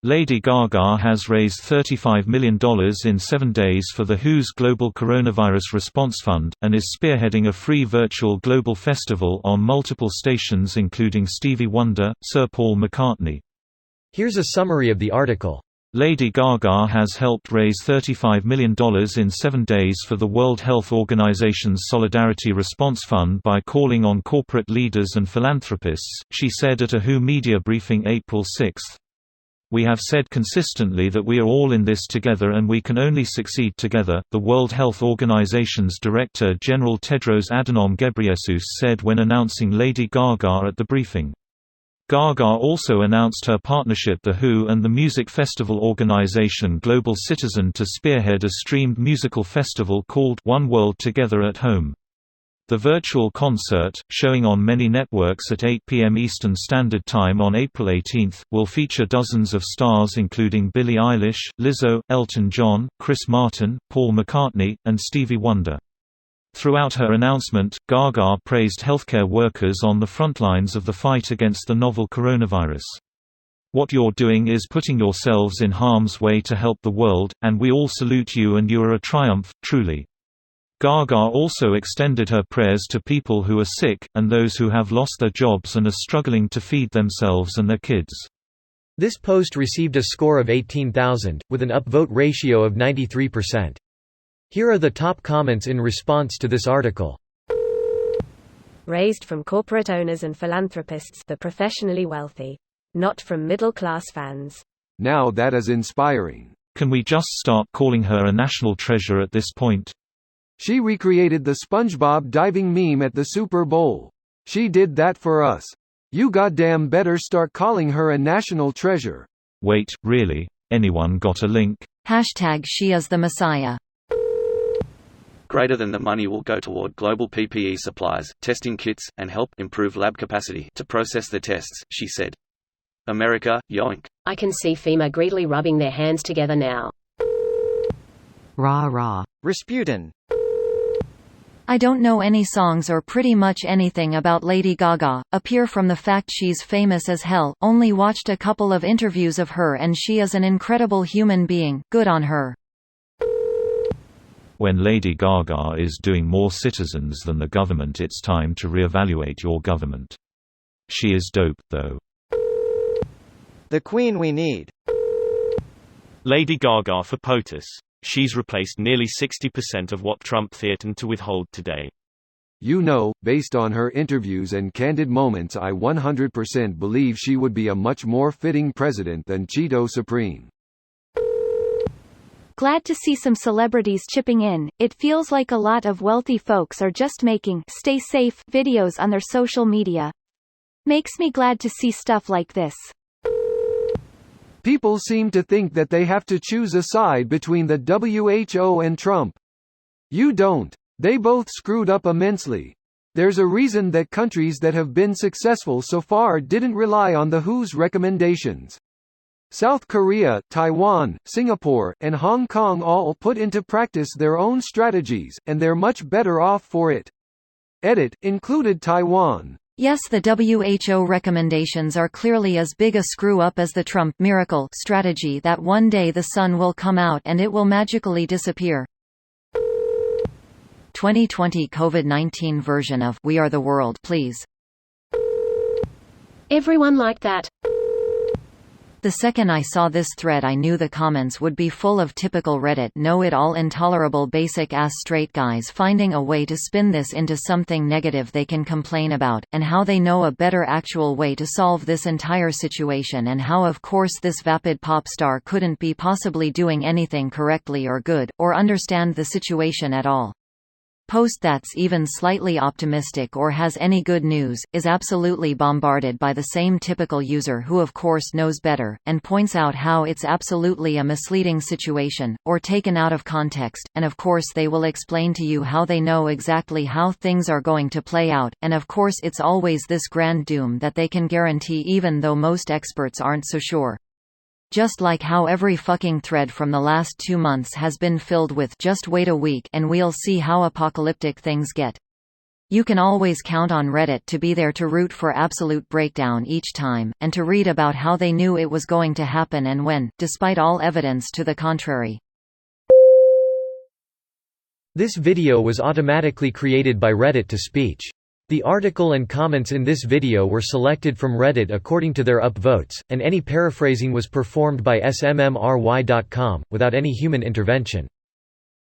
Lady Gaga has raised $35 million in 7 days for the WHO's Global Coronavirus Response Fund, and is spearheading a free virtual global festival on multiple stations including Stevie Wonder, Sir Paul McCartney. Here's a summary of the article. Lady Gaga has helped raise $35 million in 7 days for the World Health Organization's Solidarity Response Fund by calling on corporate leaders and philanthropists, she said at a WHO media briefing April 6. "We have said consistently that we are all in this together and we can only succeed together," the World Health Organization's Director General Tedros Adhanom Ghebreyesus said when announcing Lady Gaga at the briefing. Gaga also announced her partnership with The WHO and the music festival organization Global Citizen to spearhead a streamed musical festival called One World Together at Home. The virtual concert, showing on many networks at 8 p.m. Eastern Standard Time on April 18, will feature dozens of stars including Billie Eilish, Lizzo, Elton John, Chris Martin, Paul McCartney, and Stevie Wonder. Throughout her announcement, Gaga praised healthcare workers on the front lines of the fight against the novel coronavirus. "What you're doing is putting yourselves in harm's way to help the world, and we all salute you and you are a triumph, truly." Gaga also extended her prayers to people who are sick, and those who have lost their jobs and are struggling to feed themselves and their kids. This post received a score of 18,000, with an upvote ratio of 93%. Here are the top comments in response to this article. Raised from corporate owners and philanthropists, the professionally wealthy. Not from middle-class fans. Now that is inspiring. Can we just start calling her a national treasure at this point? She recreated the SpongeBob diving meme at the Super Bowl. She did that for us. You goddamn better start calling her a national treasure. Wait, really? Anyone got a link? #She is the Messiah. Greater than the money will go toward global PPE supplies, testing kits, and help improve lab capacity to process the tests, she said. America, yoink. I can see FEMA greedily rubbing their hands together now. Rah rah. Rasputin. I don't know any songs or pretty much anything about Lady Gaga, apart from the fact she's famous as hell, only watched a couple of interviews of her and she is an incredible human being, good on her. When Lady Gaga is doing more citizens than the government, it's time to reevaluate your government. She is dope, though. The queen we need. Lady Gaga for POTUS. She's replaced nearly 60% of what Trump threatened to withhold today. You know, based on her interviews and candid moments, I 100% believe she would be a much more fitting president than Cheeto Supreme. Glad to see some celebrities chipping in. It feels like a lot of wealthy folks are just making "stay safe" videos on their social media. Makes me glad to see stuff like this. People seem to think that they have to choose a side between the WHO and Trump. You don't. They both screwed up immensely. There's a reason that countries that have been successful so far didn't rely on the WHO's recommendations. South Korea, Taiwan, Singapore, and Hong Kong all put into practice their own strategies, and they're much better off for it. Edit, included Taiwan. Yes, the WHO recommendations are clearly as big a screw-up as the Trump miracle strategy that one day the sun will come out and it will magically disappear. 2020 COVID-19 version of We Are the World, please. Everyone liked that. The second I saw this thread I knew the comments would be full of typical Reddit know-it-all intolerable basic-ass straight guys finding a way to spin this into something negative they can complain about, and how they know a better actual way to solve this entire situation, and how of course this vapid pop star couldn't be possibly doing anything correctly or good, or understand the situation at all. Post that's even slightly optimistic or has any good news, is absolutely bombarded by the same typical user who of course knows better, and points out how it's absolutely a misleading situation, or taken out of context, and of course they will explain to you how they know exactly how things are going to play out, and of course it's always this grand doom that they can guarantee even though most experts aren't so sure. Just like how every fucking thread from the last 2 months has been filled with "just wait a week and we'll see how apocalyptic things get." You can always count on Reddit to be there to root for absolute breakdown each time, and to read about how they knew it was going to happen and when, despite all evidence to the contrary. This video was automatically created by Reddit to speech. The article and comments in this video were selected from Reddit according to their upvotes, and any paraphrasing was performed by smmry.com, without any human intervention.